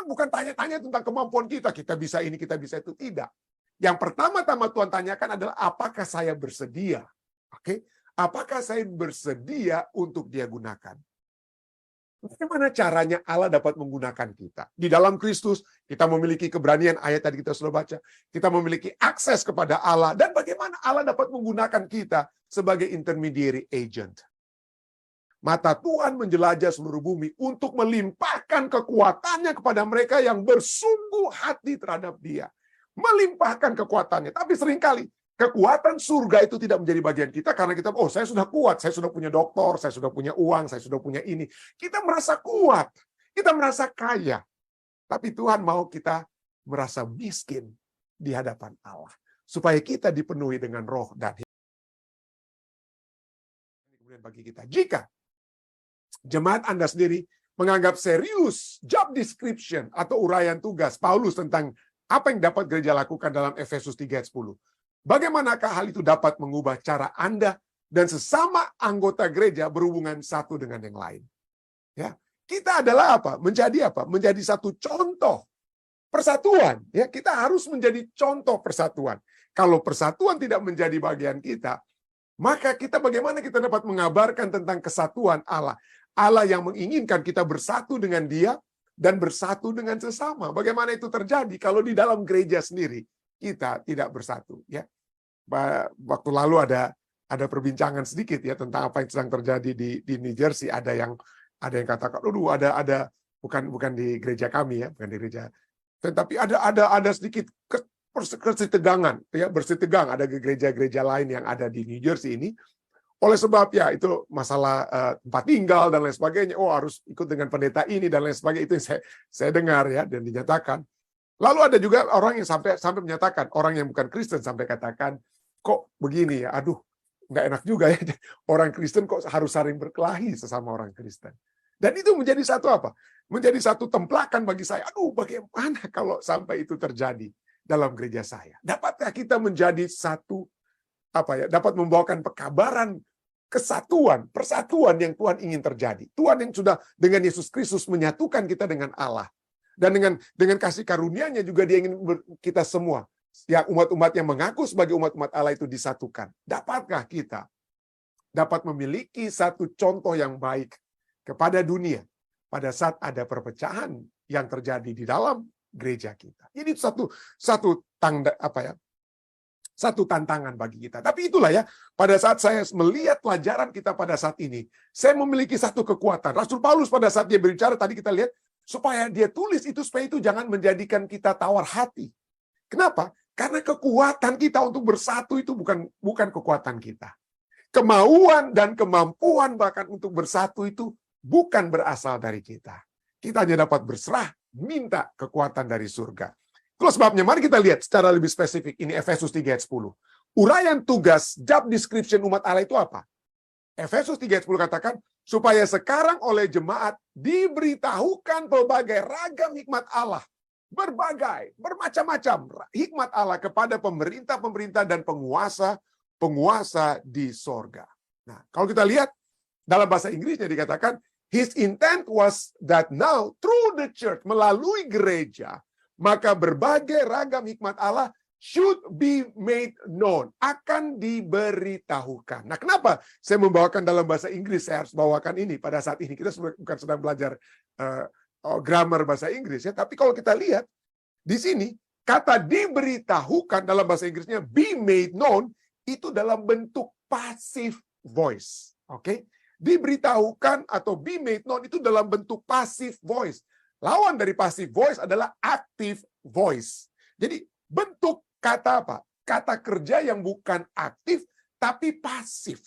bukan tanya-tanya tentang kemampuan kita. Kita bisa ini, kita bisa itu. Tidak. Yang pertama-tama Tuhan tanyakan adalah apakah saya bersedia? Oke? Apakah saya bersedia untuk Dia gunakan? Bagaimana caranya Allah dapat menggunakan kita? Di dalam Kristus, kita memiliki keberanian, ayat tadi kita sudah baca. Kita memiliki akses kepada Allah. Dan bagaimana Allah dapat menggunakan kita sebagai intermediary agent? Mata Tuhan menjelajah seluruh bumi untuk melimpahkan kekuatannya kepada mereka yang bersungguh hati terhadap Dia. Melimpahkan kekuatannya. Tapi seringkali kekuatan surga itu tidak menjadi bagian kita karena kita, oh saya sudah kuat, saya sudah punya doktor, saya sudah punya uang, saya sudah punya ini. Kita merasa kuat, kita merasa kaya. Tapi Tuhan mau kita merasa miskin di hadapan Allah. Supaya kita dipenuhi dengan roh dan hidup. Kemudian bagi kita, jika jemaat Anda sendiri menganggap serius job description atau uraian tugas Paulus tentang apa yang dapat gereja lakukan dalam Efesus 3 ayat 10. Bagaimanakah hal itu dapat mengubah cara Anda dan sesama anggota gereja berhubungan satu dengan yang lain? Ya, kita adalah apa? Menjadi apa? Menjadi satu contoh persatuan. Ya, kita harus menjadi contoh persatuan. Kalau persatuan tidak menjadi bagian kita, maka kita bagaimana kita dapat mengabarkan tentang kesatuan Allah? Allah yang menginginkan kita bersatu dengan Dia dan bersatu dengan sesama. Bagaimana itu terjadi kalau di dalam gereja sendiri kita tidak bersatu, ya. Waktu lalu ada perbincangan sedikit ya tentang apa yang sedang terjadi di New Jersey. Ada yang katakan, aduh ada bukan di gereja kami ya, bukan di gereja, tetapi ada sedikit kesetegangan ya, bersitegang ada gereja-gereja lain yang ada di New Jersey ini. Oleh sebab ya itu masalah tempat tinggal dan lain sebagainya. Oh harus ikut dengan pendeta ini dan lain sebagainya. Itu yang saya dengar ya dan dinyatakan. Lalu ada juga orang yang sampai menyatakan, orang yang bukan Kristen sampai katakan, kok begini ya, aduh, nggak enak juga ya. Orang Kristen kok harus saling berkelahi sesama orang Kristen. Dan itu menjadi satu apa? Menjadi satu templakan bagi saya. Aduh, bagaimana kalau sampai itu terjadi dalam gereja saya? Dapatkah kita menjadi satu, dapat membawakan pekabaran kesatuan, persatuan yang Tuhan ingin terjadi. Tuhan yang sudah dengan Yesus Kristus menyatukan kita dengan Allah. Dan dengan kasih karunia-Nya juga Dia ingin kita semua, yang umat-umat yang mengaku sebagai umat-umat Allah itu disatukan. Dapatkah kita dapat memiliki satu contoh yang baik kepada dunia pada saat ada perpecahan yang terjadi di dalam gereja kita? Ini satu tantangan bagi kita. Tapi itulah ya, pada saat saya melihat pelajaran kita pada saat ini, saya memiliki satu kekuatan. Rasul Paulus pada saat dia berbicara, tadi kita lihat, supaya dia tulis itu, supaya itu jangan menjadikan kita tawar hati. Kenapa? Karena kekuatan kita untuk bersatu itu bukan kekuatan kita. Kemauan dan kemampuan bahkan untuk bersatu itu bukan berasal dari kita. Kita hanya dapat berserah, minta kekuatan dari surga. Kalau sebabnya, mari kita lihat secara lebih spesifik. Ini Efesus 3 ayat 10. Uraian tugas, job description umat Allah itu apa? Efesus 3 ayat 10 katakan, supaya sekarang oleh jemaat diberitahukan berbagai ragam hikmat Allah. Berbagai, bermacam-macam hikmat Allah kepada pemerintah-pemerintah dan penguasa di sorga. Nah, kalau kita lihat, dalam bahasa Inggrisnya dikatakan, His intent was that now, through the church, melalui gereja, maka berbagai ragam hikmat Allah should be made known, akan diberitahukan. Nah, kenapa saya membawakan dalam bahasa Inggris? Saya harus bawakan ini pada saat ini. Kita bukan sedang belajar grammar bahasa Inggris ya, tapi kalau kita lihat di sini kata diberitahukan dalam bahasa Inggrisnya be made known itu dalam bentuk passive voice. Oke? Diberitahukan atau be made known itu dalam bentuk passive voice. Lawan dari passive voice adalah active voice. Jadi bentuk kata apa? Kata kerja yang bukan aktif, tapi pasif.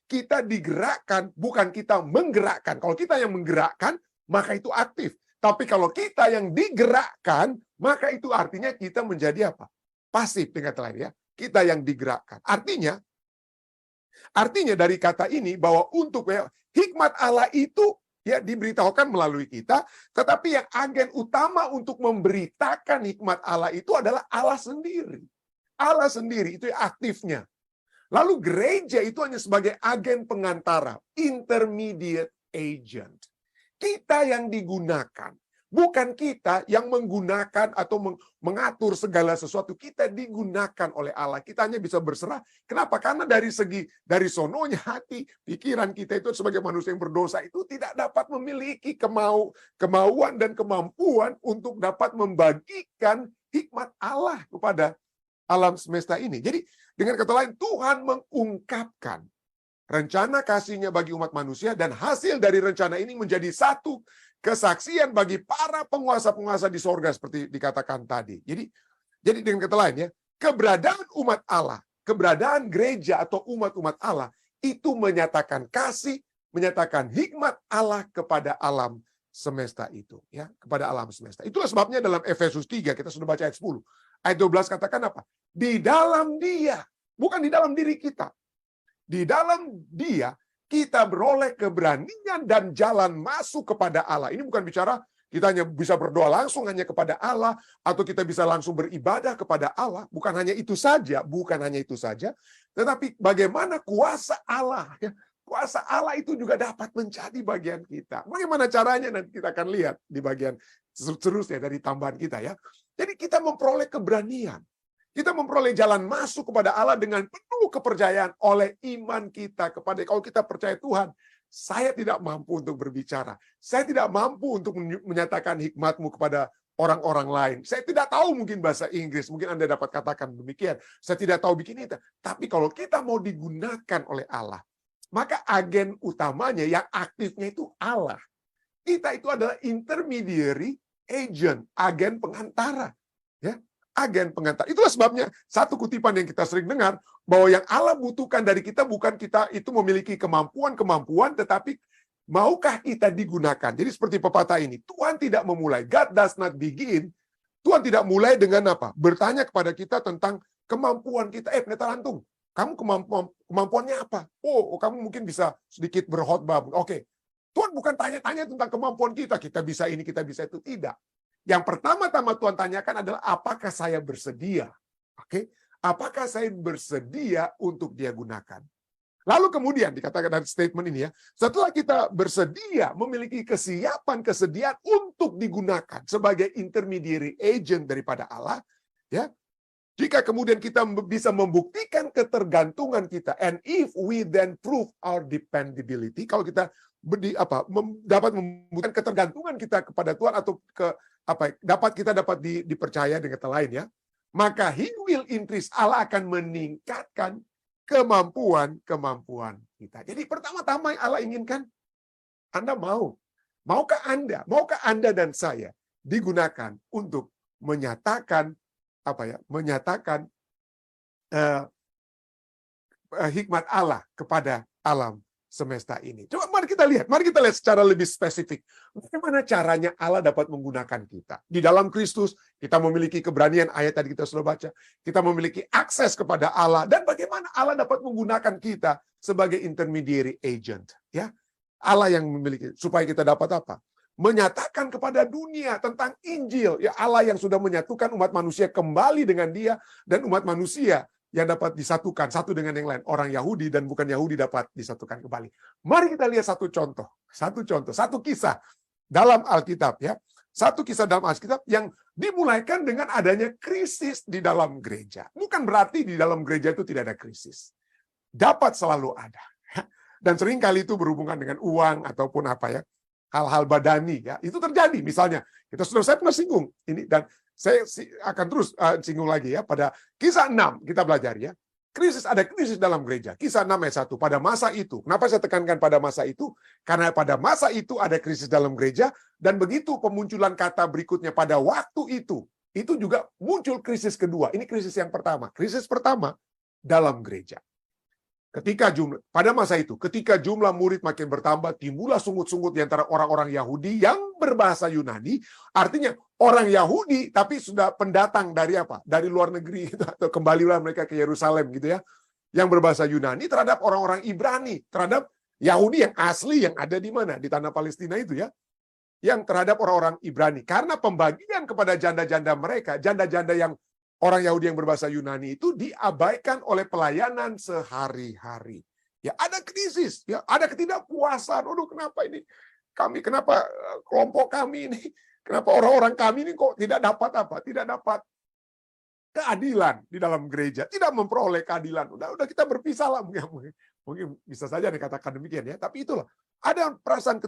Kita digerakkan, bukan kita menggerakkan. Kalau kita yang menggerakkan, maka itu aktif. Tapi kalau kita yang digerakkan, maka itu artinya kita menjadi apa? Pasif, dengan kata lain ya. Kita yang digerakkan. Artinya dari kata ini bahwa untuk hikmat Allah itu ya diberitahukan melalui kita, tetapi yang agen utama untuk memberitakan hikmat Allah itu adalah Allah sendiri. Allah sendiri itu aktifnya. Lalu gereja itu hanya sebagai agen pengantara, intermediate agent. Kita yang digunakan Bukan kita yang menggunakan atau mengatur segala sesuatu. Kita digunakan oleh Allah. Kita hanya bisa berserah. Kenapa? Karena dari sononya hati, pikiran kita itu sebagai manusia yang berdosa itu tidak dapat memiliki kemauan dan kemampuan untuk dapat membagikan hikmat Allah kepada alam semesta ini. Jadi dengan kata lain, Tuhan mengungkapkan rencana kasih-Nya bagi umat manusia, dan hasil dari rencana ini menjadi satu kesaksian bagi para penguasa-penguasa di sorga seperti dikatakan tadi. Jadi dengan kata lain ya, keberadaan umat Allah, keberadaan gereja atau umat-umat Allah itu menyatakan kasih, menyatakan hikmat Allah kepada alam semesta itu, ya, kepada alam semesta. Itulah sebabnya dalam Efesus 3 kita sudah baca ayat 10. Ayat 12 katakan apa? Di dalam Dia, bukan di dalam diri kita. Di dalam Dia kita beroleh keberanian dan jalan masuk kepada Allah. Ini bukan bicara kita hanya bisa berdoa langsung hanya kepada Allah, atau kita bisa langsung beribadah kepada Allah. Bukan hanya itu saja, tetapi bagaimana kuasa Allah, ya, kuasa Allah itu juga dapat menjadi bagian kita. Bagaimana caranya nanti kita akan lihat di bagian seterusnya dari tambahan kita ya. Jadi kita memperoleh keberanian. Kita memperoleh jalan masuk kepada Allah dengan penuh kepercayaan oleh iman kita kepada. Kalau kita percaya Tuhan, saya tidak mampu untuk berbicara. Saya tidak mampu untuk menyatakan hikmat-Mu kepada orang-orang lain. Saya tidak tahu mungkin bahasa Inggris. Mungkin Anda dapat katakan demikian. Saya tidak tahu bikin itu. Tapi kalau kita mau digunakan oleh Allah, maka agen utamanya yang aktifnya itu Allah. Kita itu adalah intermediary agent, agen pengantara. Ya. Agen pengantar. Itulah sebabnya satu kutipan yang kita sering dengar, bahwa yang Allah butuhkan dari kita bukan kita itu memiliki kemampuan, tetapi maukah kita digunakan. Jadi seperti pepatah ini, Tuhan tidak memulai, God does not begin. Tuhan tidak mulai dengan apa? Bertanya kepada kita tentang kemampuan kita. Pendeta Lantung, kamu kemampuannya apa? Oh, kamu mungkin bisa sedikit berkhotbah. Oke. Tuhan bukan tanya-tanya tentang kemampuan kita. Kita bisa ini, kita bisa itu. Tidak. Yang pertama-tama Tuhan tanyakan adalah apakah saya bersedia? Oke, apakah saya bersedia untuk Dia gunakan? Lalu kemudian dikatakan dari statement ini ya, setelah kita bersedia, memiliki kesediaan untuk digunakan sebagai intermediary agent daripada Allah, ya. Jika kemudian kita bisa membuktikan ketergantungan kita, and if we then prove our dependability, kalau kita dapat membuktikan ketergantungan kita kepada Tuhan atau dapat dipercaya dengan kata lain ya, maka He will increase, Allah akan meningkatkan kemampuan kita. Jadi pertama-tama yang Allah inginkan, Anda maukah Anda dan saya digunakan untuk menyatakan hikmat Allah kepada alam semesta ini. Coba mari kita lihat secara lebih spesifik. Bagaimana caranya Allah dapat menggunakan kita. Di dalam Kristus, kita memiliki keberanian, ayat tadi kita sudah baca. Kita memiliki akses kepada Allah. Dan bagaimana Allah dapat menggunakan kita sebagai intermediary agent. Ya, Allah yang memiliki, supaya kita dapat apa? Menyatakan kepada dunia tentang Injil. Ya, Allah yang sudah menyatukan umat manusia kembali dengan Dia, dan umat manusia yang dapat disatukan satu dengan yang lain. Orang Yahudi dan bukan Yahudi dapat disatukan kembali. Mari kita lihat satu kisah dalam Alkitab ya. Satu kisah dalam Alkitab yang dimulaikan dengan adanya krisis di dalam gereja. Bukan berarti di dalam gereja itu tidak ada krisis. Dapat selalu ada. Dan seringkali itu berhubungan dengan uang ataupun hal-hal badani ya. Itu terjadi. Misalnya, saya pernah singgung ini, dan saya akan terus singgung lagi ya. Pada kisah 6 kita belajar ya. Ada krisis dalam gereja. Kisah 6 ayat 1. Pada masa itu. Kenapa saya tekankan pada masa itu? Karena pada masa itu ada krisis dalam gereja. Dan begitu pemunculan kata berikutnya pada waktu itu juga muncul krisis kedua. Ini krisis yang pertama. Krisis pertama dalam gereja. Pada masa itu, ketika jumlah murid makin bertambah, timbullah sungut-sungut di antara orang-orang Yahudi yang berbahasa Yunani. Artinya orang Yahudi, tapi sudah pendatang dari Dari luar negeri, atau kembalilah mereka ke Yerusalem gitu ya. Yang berbahasa Yunani terhadap orang-orang Ibrani, terhadap Yahudi yang asli yang ada di mana? Di tanah Palestina itu ya. Yang terhadap orang-orang Ibrani. Karena pembagian kepada janda-janda mereka, janda-janda yang orang Yahudi yang berbahasa Yunani itu diabaikan oleh pelayanan sehari-hari. Ya, ada krisis, ya, ada ketidakpuasan. Aduh, kenapa ini? Kenapa kelompok kami ini Kenapa orang-orang kami ini kok tidak dapat apa? Tidak dapat keadilan di dalam gereja, tidak memperoleh keadilan. Udah kita berpisah lah, mungkin bisa saja dikatakan demikian ya. Tapi itulah ada perasaan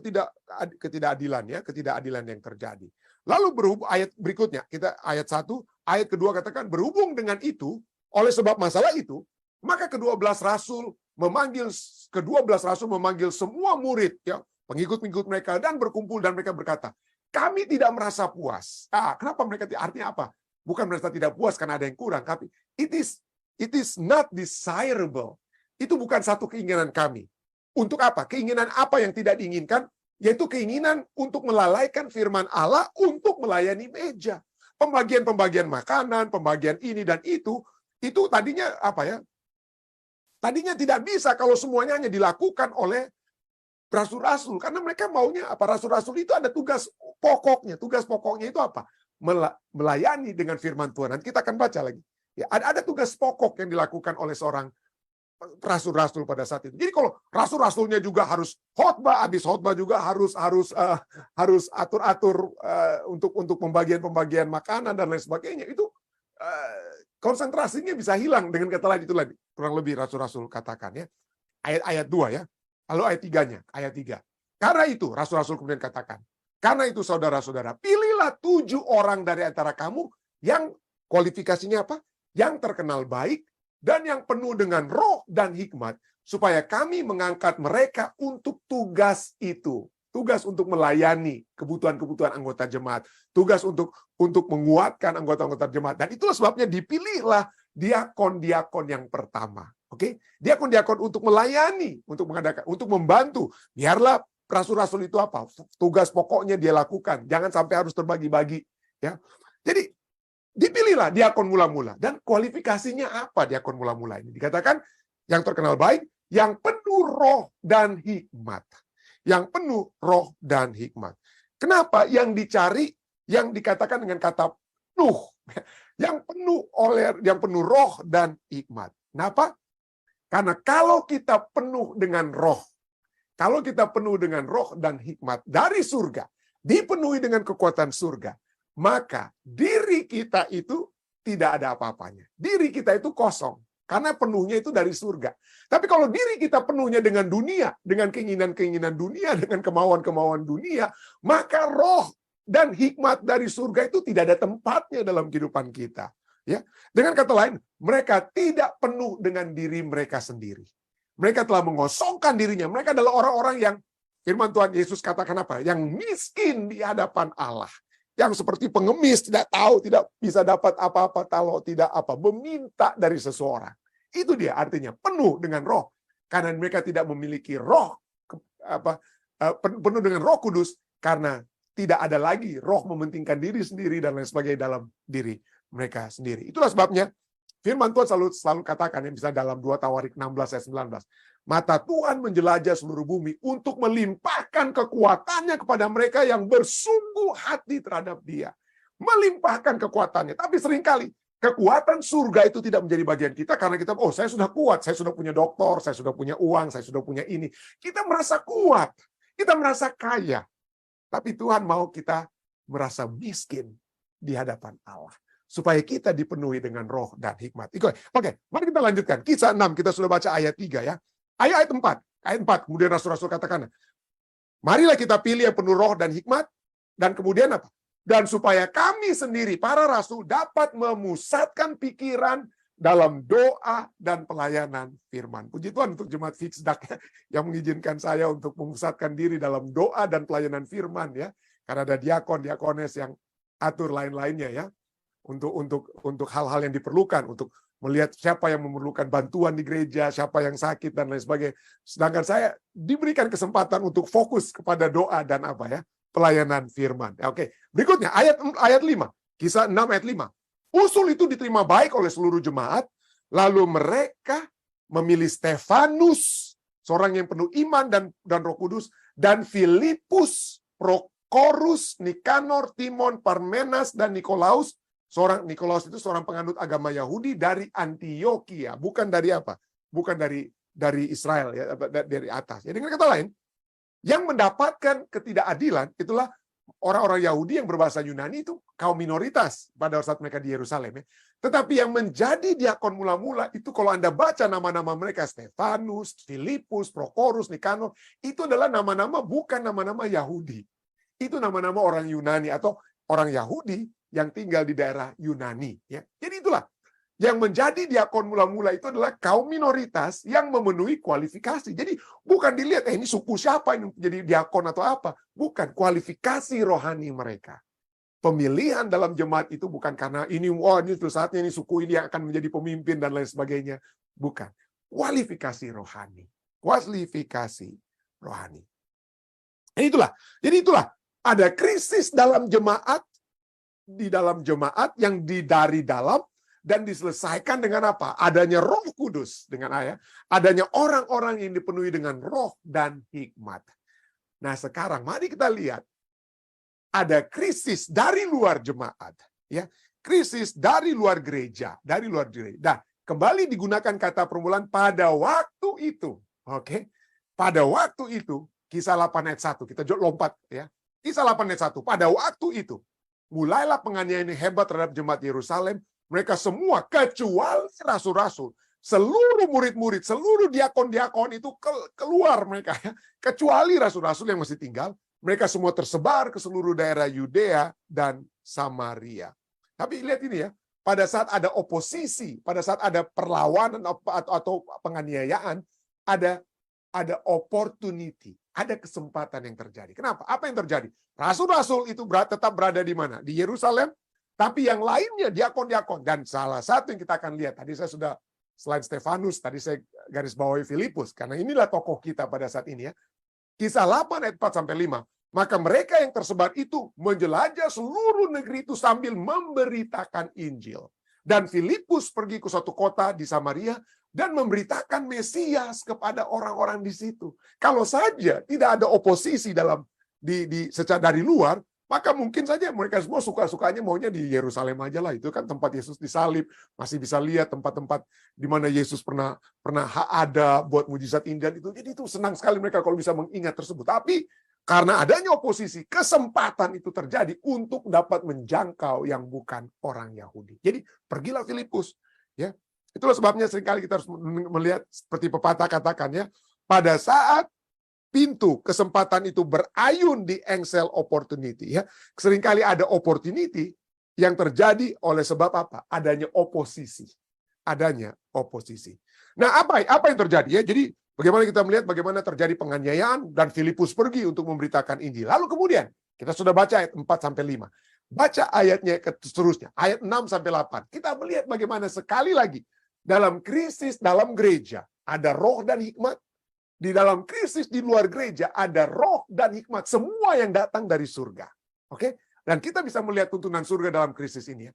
ketidakadilan ya, ketidakadilan yang terjadi. Lalu berhubung ayat berikutnya, kita ayat 1, ayat kedua katakan berhubung dengan itu, oleh sebab masalah itu, maka kedua belas rasul memanggil semua murid ya, pengikut-pengikut mereka dan berkumpul dan mereka berkata, kami tidak merasa puas. Kenapa mereka artinya apa? Bukan merasa tidak puas karena ada yang kurang, tapi it is not desirable. Itu bukan satu keinginan kami. Untuk apa? Keinginan apa yang tidak diinginkan? Yaitu keinginan untuk melalaikan firman Allah untuk melayani meja. Pembagian-pembagian makanan, pembagian ini dan itu tadinya apa ya? Tadinya tidak bisa kalau semuanya hanya dilakukan oleh rasul-rasul. Karena mereka maunya apa? Rasul-rasul itu ada tugas pokoknya. Tugas pokoknya itu apa? Melayani dengan firman Tuhan. Nanti kita akan baca lagi. Ya, ada tugas pokok yang dilakukan oleh seorang rasul-rasul pada saat itu. Jadi kalau rasul-rasulnya juga harus khotbah, habis khotbah juga harus atur-atur untuk pembagian makanan dan lain sebagainya. Itu konsentrasinya bisa hilang dengan kata lain itu lagi. Kurang lebih rasul-rasul katakan ya. Ayat 2 ya. Lalu ayat 3-nya, ayat 3. Karena itu rasul-rasul kemudian katakan, karena itu saudara-saudara, pilihlah 7 orang dari antara kamu yang kualifikasinya apa? Yang terkenal baik dan yang penuh dengan roh dan hikmat, supaya kami mengangkat mereka untuk tugas itu. Tugas untuk melayani kebutuhan-kebutuhan anggota jemaat. Tugas untuk menguatkan anggota-anggota jemaat. Dan itulah sebabnya dipilihlah diakon-diakon yang pertama. Oke? Diakon-diakon untuk melayani, untuk mengadakan, untuk membantu. Biarlah rasul-rasul itu apa? Tugas pokoknya dia lakukan. Jangan sampai harus terbagi-bagi. Ya. Jadi, dipilihlah diakon mula-mula. Dan kualifikasinya apa diakon mula-mula ini? Dikatakan yang terkenal baik, yang penuh roh dan hikmat. Yang penuh roh dan hikmat. Kenapa yang dicari, yang dikatakan dengan kata penuh? Yang penuh roh dan hikmat. Kenapa? Karena kalau kita penuh dengan roh, kalau kita penuh dengan roh dan hikmat dari surga, dipenuhi dengan kekuatan surga, maka diri kita itu tidak ada apa-apanya. Diri kita itu kosong, karena penuhnya itu dari surga. Tapi kalau diri kita penuhnya dengan dunia, dengan keinginan-keinginan dunia, dengan kemauan-kemauan dunia, maka roh dan hikmat dari surga itu tidak ada tempatnya dalam kehidupan kita. Ya, dengan kata lain, mereka tidak penuh dengan diri mereka sendiri. Mereka telah mengosongkan dirinya. Mereka adalah orang-orang yang firman Tuhan Yesus katakan apa? Yang miskin di hadapan Allah. Yang seperti pengemis, tidak tahu, tidak bisa dapat apa-apa kalau tidak meminta dari seseorang. Itu dia artinya, penuh dengan roh. Karena mereka tidak memiliki roh, penuh dengan Roh Kudus, karena tidak ada lagi roh mementingkan diri sendiri dan lain sebagainya dalam diri mereka sendiri. Itulah sebabnya firman Tuhan selalu katakan yang bisa dalam 2 Tawarik 16 ayat 19. Mata Tuhan menjelajah seluruh bumi untuk melimpahkan kekuatannya kepada mereka yang bersungguh hati terhadap Dia. Melimpahkan kekuatannya. Tapi seringkali kekuatan surga itu tidak menjadi bagian kita karena kita, saya sudah kuat, saya sudah punya doktor, saya sudah punya uang, saya sudah punya ini. Kita merasa kuat, kita merasa kaya. Tapi Tuhan mau kita merasa miskin di hadapan Allah. Supaya kita dipenuhi dengan roh dan hikmat. Oke, mari kita lanjutkan. Kisah 6, kita sudah baca ayat 3 ya. Ayat 4. Ayat 4, kemudian rasul-rasul katakan, marilah kita pilih yang penuh roh dan hikmat. Dan kemudian apa? Dan supaya kami sendiri, para rasul, dapat memusatkan pikiran dalam doa dan pelayanan firman. Puji Tuhan untuk jemaat Fiksdak yang mengizinkan saya untuk memusatkan diri dalam doa dan pelayanan firman ya. Karena ada diakon, diakones yang atur lain-lainnya ya. Untuk hal-hal yang diperlukan, untuk melihat siapa yang memerlukan bantuan di gereja, siapa yang sakit dan lain sebagainya. Sedangkan saya diberikan kesempatan untuk fokus kepada doa dan pelayanan firman. Oke, berikutnya ayat 5. Kisah 6 ayat 5. Usul itu diterima baik oleh seluruh jemaat, lalu mereka memilih Stefanus, seorang yang penuh iman dan Roh Kudus, dan Filipus, Prokorus, Nikanor, Timon, Parmenas dan Nikolaus. Nikolaus itu seorang penganut agama Yahudi dari Antioquia, bukan dari Bukan dari Israel ya, dari atas. Jadi dengan kata lain, yang mendapatkan ketidakadilan itulah orang-orang Yahudi yang berbahasa Yunani itu kaum minoritas pada saat mereka di Yerusalem. Ya. Tetapi yang menjadi diakon mula-mula itu kalau Anda baca nama-nama mereka, Stefanus, Filipus, Prokorus, Nikanor, itu adalah nama-nama bukan nama-nama Yahudi. Itu nama-nama orang Yunani atau orang Yahudi yang tinggal di daerah Yunani. Ya. Jadi itulah. Yang menjadi diakon mula-mula itu adalah kaum minoritas yang memenuhi kualifikasi. Jadi bukan dilihat, ini suku siapa yang jadi diakon atau apa. Bukan, kualifikasi rohani mereka. Pemilihan dalam jemaat itu bukan karena ini saatnya ini suku ini yang akan menjadi pemimpin dan lain sebagainya. Bukan. Kualifikasi rohani. Kualifikasi rohani. Itulah. Jadi itulah. Ada krisis dalam jemaat. Di dalam jemaat yang dari dalam. Dan diselesaikan dengan apa? Adanya Roh Kudus dengan adanya orang-orang yang dipenuhi dengan roh dan hikmat. Nah, sekarang mari kita lihat ada krisis dari luar jemaat, ya. Krisis dari luar gereja, Nah, kembali digunakan kata permulaan pada waktu itu. Oke. Pada waktu itu, Kisah 8 ayat 1, kita lompat ya. Kisah 8 ayat 1, pada waktu itu mulailah penganiayaan hebat terhadap jemaat Yerusalem. Mereka semua, kecuali rasul-rasul, seluruh murid-murid, seluruh diakon-diakon itu keluar mereka. Kecuali rasul-rasul yang masih tinggal, mereka semua tersebar ke seluruh daerah Yudea dan Samaria. Tapi lihat ini ya, pada saat ada oposisi, pada saat ada perlawanan atau penganiayaan, ada opportunity, ada kesempatan yang terjadi. Kenapa? Apa yang terjadi? Rasul-rasul itu tetap berada di mana? Di Yerusalem. Tapi yang lainnya diakon-diakon. Dan salah satu yang kita akan lihat, tadi saya sudah, selain Stefanus, tadi saya garis bawahi Filipus, karena inilah tokoh kita pada saat ini ya. Kisah 8 ayat 4-5. Maka mereka yang tersebar itu menjelajah seluruh negeri itu sambil memberitakan Injil. Dan Filipus pergi ke suatu kota di Samaria dan memberitakan Mesias kepada orang-orang di situ. Kalau saja tidak ada oposisi secara dari luar, maka mungkin saja mereka semua suka-sukanya maunya di Yerusalem aja lah. Itu kan tempat Yesus disalib. Masih bisa lihat tempat-tempat di mana Yesus pernah ada buat mujizat indah itu. Jadi itu senang sekali mereka kalau bisa mengingat tersebut. Tapi karena adanya oposisi, kesempatan itu terjadi untuk dapat menjangkau yang bukan orang Yahudi. Jadi pergilah Filipus. Ya, itulah sebabnya seringkali kita harus melihat seperti pepatah katakannya, pada saat pintu kesempatan itu berayun di engsel opportunity ya. Seringkali ada opportunity yang terjadi oleh sebab apa? Adanya oposisi. Nah, apa yang terjadi ya? Jadi bagaimana kita melihat bagaimana terjadi penganiayaan dan Filipus pergi untuk memberitakan Injil. Lalu kemudian kita sudah baca ayat 4-5. Baca ayatnya seterusnya, ayat 6-8. Kita melihat bagaimana sekali lagi dalam krisis dalam gereja ada roh dan hikmat. Di dalam krisis di luar gereja ada roh dan hikmat, semua yang datang dari surga. Oke? Dan kita bisa melihat tuntunan surga dalam krisis ini ya.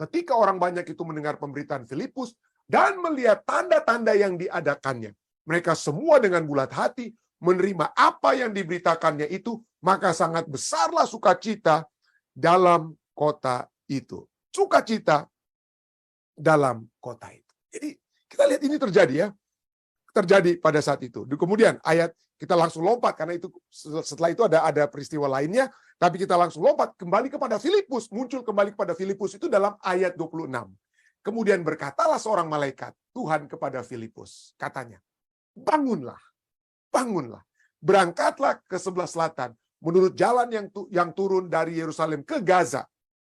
Ketika orang banyak itu mendengar pemberitaan Filipus dan melihat tanda-tanda yang diadakannya, mereka semua dengan bulat hati menerima apa yang diberitakannya itu, maka sangat besarlah sukacita dalam kota itu. Sukacita dalam kota itu. Jadi kita lihat ini terjadi ya. Terjadi pada saat itu. Kemudian ayat kita langsung lompat karena itu setelah itu ada peristiwa lainnya, tapi kita langsung lompat kembali kepada Filipus, muncul kembali kepada Filipus itu dalam ayat 26. Kemudian berkatalah seorang malaikat Tuhan kepada Filipus, katanya, bangunlah, berangkatlah ke sebelah selatan menurut jalan yang turun dari Yerusalem ke Gaza.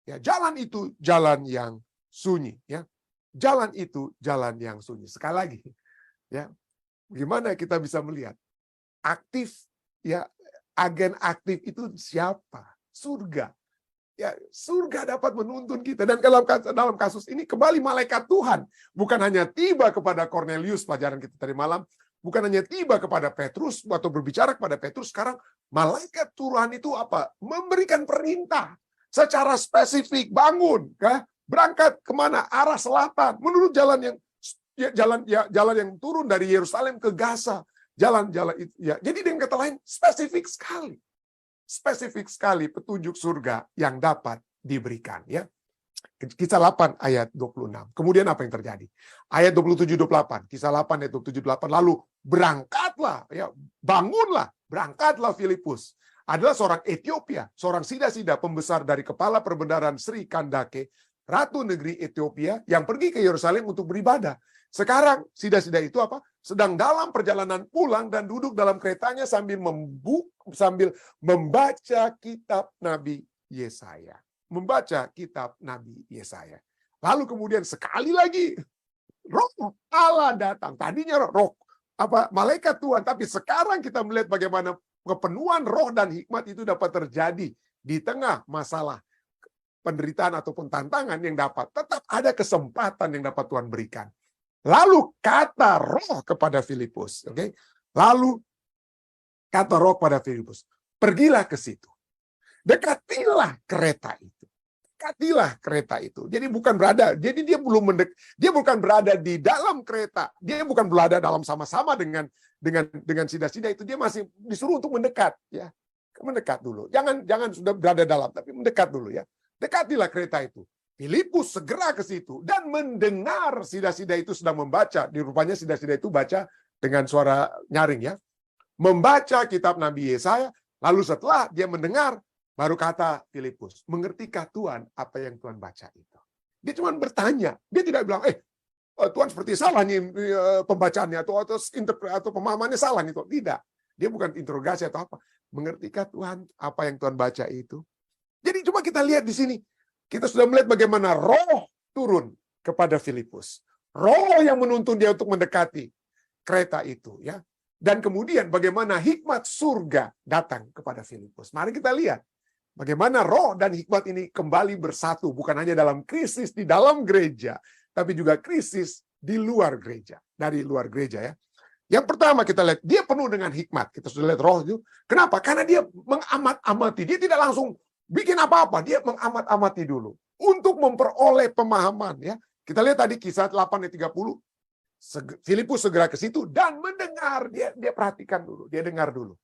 Ya, jalan itu jalan yang sunyi, ya. Jalan itu jalan yang sunyi. Sekali lagi, ya. Bagaimana kita bisa melihat aktif ya, agen aktif itu siapa? Surga. Ya, surga dapat menuntun kita. Dan dalam kasus ini kembali malaikat Tuhan bukan hanya tiba kepada Cornelius, pelajaran kita tadi malam, bukan hanya tiba kepada Petrus atau berbicara kepada Petrus, sekarang malaikat Tuhan itu apa? Memberikan perintah secara spesifik, bangun, berangkat kemana? Arah selatan, menurut jalan yang turun dari Yerusalem ke Gaza. Jalan-jalan itu ya. Jadi dengan kata lain spesifik sekali petunjuk surga yang dapat diberikan ya. Kisah 8 ayat 26. Kemudian apa yang terjadi? Ayat 27-28. Kisah 8 ayat 27-28. Lalu berangkatlah ya, bangunlah, berangkatlah Filipus. adalah seorang Ethiopia, seorang Sida-Sida, pembesar dari kepala perbendaharaan Sri Kandake, ratu negeri Ethiopia yang pergi ke Yerusalem untuk beribadah. Sekarang Sida-Sida itu apa? Sedang dalam perjalanan pulang dan duduk dalam keretanya sambil membaca kitab Nabi Yesaya. Membaca kitab Nabi Yesaya. Lalu kemudian sekali lagi Roh Allah datang. Tadinya roh malaikat Tuhan, tapi sekarang kita melihat bagaimana kepenuhan roh dan hikmat itu dapat terjadi di tengah masalah penderitaan ataupun tantangan yang tetap ada kesempatan yang dapat Tuhan berikan. Lalu kata roh kepada Filipus, oke? Lalu kata roh kepada Filipus, pergilah ke situ. Dekatilah kereta itu. Dekatilah kereta itu. Jadi dia bukan berada di dalam kereta. Dia bukan berada dalam sama-sama dengan Sida-Sida itu. Dia masih disuruh untuk mendekat, ya. Mendekat dulu. Jangan sudah berada dalam, tapi mendekat dulu, ya. Dekatilah kereta itu. Filipus segera ke situ dan mendengar Sida-Sida itu sedang membaca. Di rupanya Sida-Sida itu baca dengan suara nyaring, ya. Membaca kitab Nabi Yesaya, lalu setelah dia mendengar, baru kata Filipus, mengertikah Tuhan apa yang Tuhan baca itu? Dia cuma bertanya. Dia tidak bilang, Tuhan seperti salah nih pembacaannya atau pemahamannya salah nih. Tidak. Dia bukan interogasi atau apa. Mengertikah Tuhan apa yang Tuhan baca itu? Jadi cuma kita lihat di sini. Kita sudah melihat bagaimana roh turun kepada Filipus. Roh yang menuntun dia untuk mendekati kereta itu, ya. Dan kemudian bagaimana hikmat surga datang kepada Filipus. Mari kita lihat bagaimana roh dan hikmat ini kembali bersatu, bukan hanya dalam krisis di dalam gereja, tapi juga krisis di luar gereja, dari luar gereja, ya. Yang pertama kita lihat, dia penuh dengan hikmat. Kita sudah lihat roh itu. Kenapa? Karena dia mengamat-amati. Dia tidak langsung bikin apa-apa. Dia mengamat-amati dulu untuk memperoleh pemahaman, ya. Kita lihat tadi kisah 8 ayat 30. Filipus segera ke situ dan mendengar. Dia perhatikan dulu, dia dengar dulu.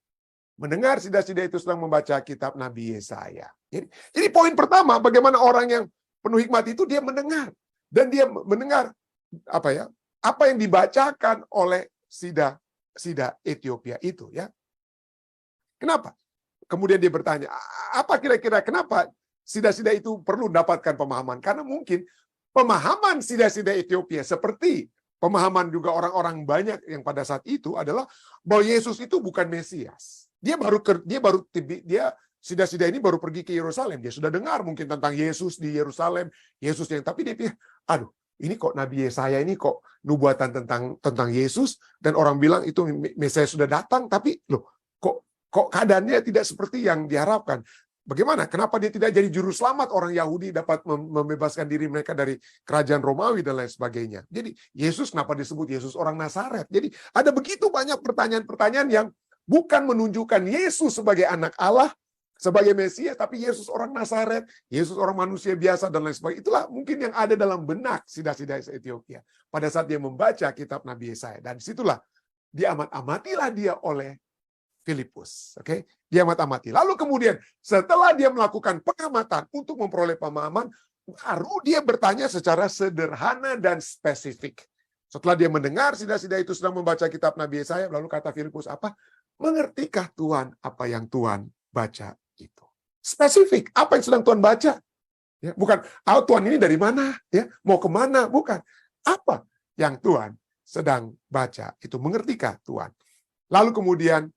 Mendengar Sida-Sida itu sedang membaca kitab Nabi Yesaya. Jadi poin pertama, bagaimana orang yang penuh hikmat itu dia mendengar. Dan dia mendengar apa yang dibacakan oleh Sida Ethiopia itu, ya. Kenapa? Kemudian dia bertanya, apa kira-kira kenapa Sida-Sida itu perlu mendapatkan pemahaman? Karena mungkin pemahaman Sida-Sida Ethiopia seperti pemahaman juga orang-orang banyak yang pada saat itu adalah bahwa Yesus itu bukan Mesias. Sida-Sida ini baru pergi ke Yerusalem. Dia sudah dengar mungkin tentang Yesus di Yerusalem, tapi dia pikir, aduh, ini kok Nabi Yesaya ini kok nubuatan tentang Yesus, dan orang bilang itu Mesias sudah datang, tapi loh, kok keadaannya tidak seperti yang diharapkan. Bagaimana? Kenapa dia tidak jadi juru selamat orang Yahudi dapat membebaskan diri mereka dari kerajaan Romawi dan lain sebagainya. Jadi Yesus kenapa disebut Yesus orang Nazaret? Jadi ada begitu banyak pertanyaan-pertanyaan yang bukan menunjukkan Yesus sebagai anak Allah, sebagai Mesias, tapi Yesus orang Nazaret, Yesus orang manusia biasa dan lain sebagainya. Itulah mungkin yang ada dalam benak Sida-Sida Ethiopia pada saat dia membaca kitab Nabi Yesaya. Dan disitulah diamat-amatilah dia oleh Filipus. Oke? Dia amat-amati. Lalu kemudian setelah dia melakukan pengamatan untuk memperoleh pemahaman, baru dia bertanya secara sederhana dan spesifik. Setelah dia mendengar Sida-Sida itu sedang membaca kitab Nabi Yesaya, lalu kata Filipus apa? Mengertikah Tuhan apa yang Tuhan baca itu? Spesifik, apa yang sedang Tuhan baca? Ya, bukan, Tuhan ini dari mana? Ya, mau kemana? Bukan. Apa yang Tuhan sedang baca? Itu mengertikah Tuhan? Lalu kemudian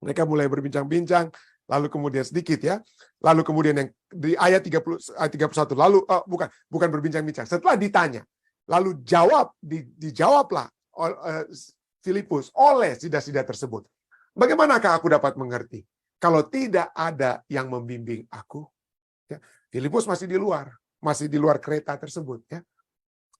mereka mulai berbincang-bincang, lalu kemudian sedikit, ya. Lalu kemudian yang di ayat 31, lalu bukan berbincang-bincang. Setelah ditanya, lalu dijawablah Filipus oleh Sida-Sida tersebut. Bagaimanakah aku dapat mengerti kalau tidak ada yang membimbing aku? Ya, Filipus masih di luar kereta tersebut, ya.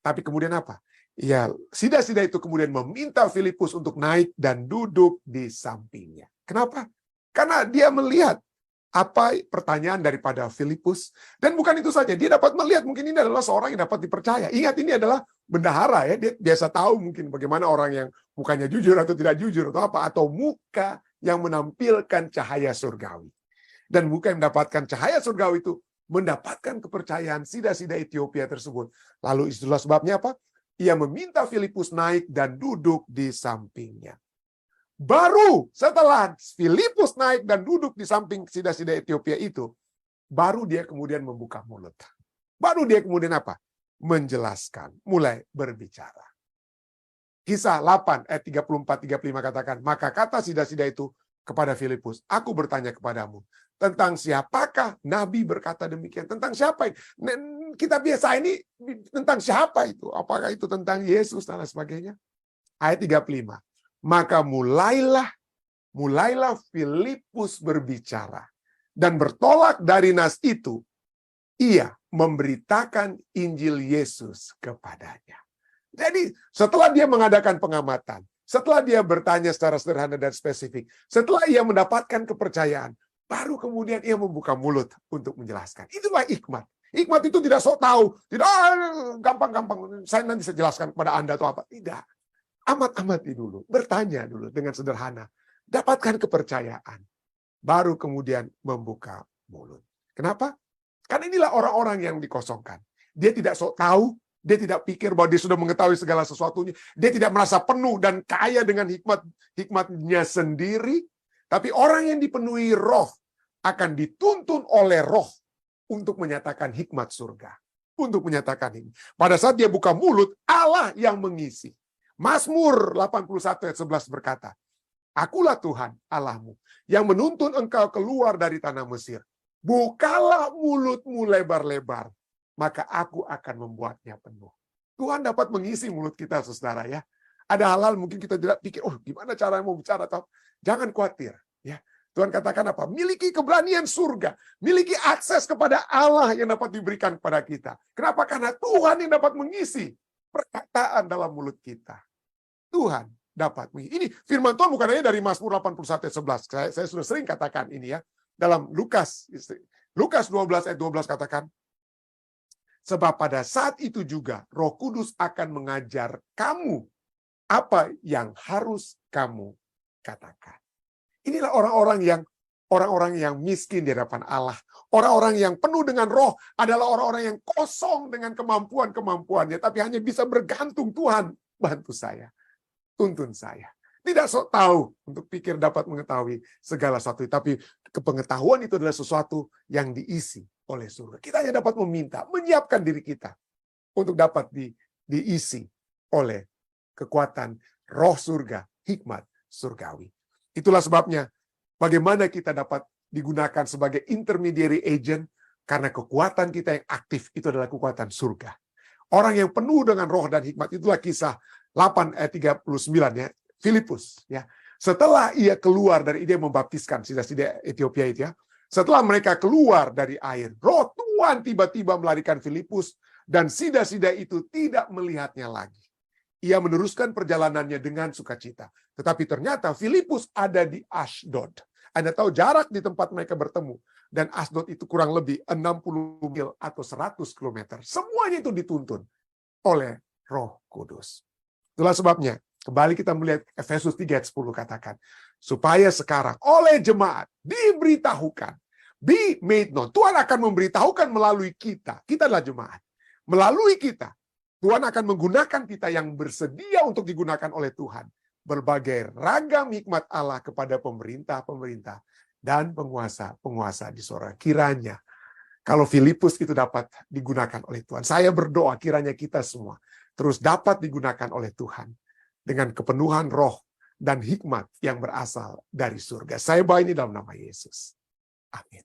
Tapi kemudian apa? Ya, Sida-Sida itu kemudian meminta Filipus untuk naik dan duduk di sampingnya. Kenapa? Karena dia melihat apa pertanyaan daripada Filipus. Dan bukan itu saja, dia dapat melihat mungkin ini adalah seorang yang dapat dipercaya. Ingat, ini adalah bendahara, ya. Dia biasa tahu mungkin bagaimana orang yang mukanya jujur atau tidak jujur atau apa, atau muka yang menampilkan cahaya surgawi. Dan muka yang mendapatkan cahaya surgawi itu mendapatkan kepercayaan Sida-Sida Ethiopia tersebut. Lalu itulah sebabnya apa? Ia meminta Filipus naik dan duduk di sampingnya. Baru setelah Filipus naik dan duduk di samping sida-sida Ethiopia itu, baru dia kemudian membuka mulut. Baru dia kemudian apa? Menjelaskan, mulai berbicara. Kisah 8 ayat 34-35 katakan, maka kata sida-sida itu kepada Filipus, aku bertanya kepadamu, tentang siapakah Nabi berkata demikian? Tentang siapa? Kita biasa ini tentang siapa itu? Apakah itu tentang Yesus dan sebagainya? Ayat 35. Maka mulailah Filipus berbicara. Dan bertolak dari nas itu, ia memberitakan Injil Yesus kepadanya. Jadi setelah dia mengadakan pengamatan, setelah dia bertanya secara sederhana dan spesifik, setelah ia mendapatkan kepercayaan, baru kemudian ia membuka mulut untuk menjelaskan. Itulah hikmat. Hikmat itu tidak sok tahu, tidak gampang-gampang. Saya nanti saya jelaskan kepada Anda atau apa. Tidak. Amati dulu, bertanya dulu dengan sederhana, dapatkan kepercayaan, baru kemudian membuka mulut. Kenapa? Karena inilah orang-orang yang dikosongkan. Dia tidak sok tahu, dia tidak pikir bahwa dia sudah mengetahui segala sesuatunya, dia tidak merasa penuh dan kaya dengan hikmatnya sendiri, tapi orang yang dipenuhi roh akan dituntun oleh roh untuk menyatakan hikmat surga. Untuk menyatakan ini. Pada saat dia buka mulut, Allah yang mengisi. Mazmur 81 ayat 11 berkata, akulah Tuhan Allahmu yang menuntun engkau keluar dari tanah Mesir. Bukalah mulutmu lebar-lebar, maka aku akan membuatnya penuh. Tuhan dapat mengisi mulut kita, saudara ya. Ada hal-hal mungkin kita tidak pikir, oh gimana cara mau bicara? Jangan khawatir. Ya. Tuhan katakan apa? Miliki keberanian surga. Miliki akses kepada Allah yang dapat diberikan kepada kita. Kenapa? Karena Tuhan yang dapat mengisi perkataan dalam mulut kita. Tuhan dapat mengisi. Ini firman Tuhan bukan hanya dari Mazmur 81 ayat 11. Saya sudah sering katakan ini ya. Dalam Lukas 12 ayat 12 katakan, sebab pada saat itu juga Roh Kudus akan mengajar kamu apa yang harus kamu katakan. Inilah orang-orang yang miskin di hadapan Allah. Orang-orang yang penuh dengan roh adalah orang-orang yang kosong dengan kemampuan-kemampuannya, tapi hanya bisa bergantung, Tuhan, bantu saya, tuntun saya. Tidak sok tahu untuk pikir dapat mengetahui segala sesuatu, tapi kepengetahuan itu adalah sesuatu yang diisi oleh surga. Kita hanya dapat meminta, menyiapkan diri kita untuk dapat diisi oleh kekuatan roh surga, hikmat surgawi. Itulah sebabnya bagaimana kita dapat digunakan sebagai intermediary agent, karena kekuatan kita yang aktif itu adalah kekuatan surga. Orang yang penuh dengan roh dan hikmat, itulah kisah 8 ayat 39 ya. Filipus ya. Setelah ia keluar dari dia membaptiskan sida-sida Ethiopia itu ya. Setelah mereka keluar dari air, roh Tuhan tiba-tiba melarikan Filipus dan sida-sida itu tidak melihatnya lagi. Ia meneruskan perjalanannya dengan sukacita. Tetapi ternyata Filipus ada di Ashdod. Anda tahu jarak di tempat mereka bertemu. Dan Ashdod itu kurang lebih 60 mil atau 100 kilometer. Semuanya itu dituntun oleh Roh Kudus. Itulah sebabnya, kembali kita melihat Efesus 3 ayat 10 katakan, supaya sekarang oleh jemaat diberitahukan, be made known. Tuhan akan memberitahukan melalui kita. Kita adalah jemaat. Melalui kita, Tuhan akan menggunakan kita yang bersedia untuk digunakan oleh Tuhan. Berbagai ragam hikmat Allah kepada pemerintah-pemerintah dan penguasa-penguasa di sorga. Kiranya, kalau Filipus itu dapat digunakan oleh Tuhan. Saya berdoa kiranya kita semua terus dapat digunakan oleh Tuhan dengan kepenuhan roh dan hikmat yang berasal dari surga. Saya bawa ini dalam nama Yesus. Amin.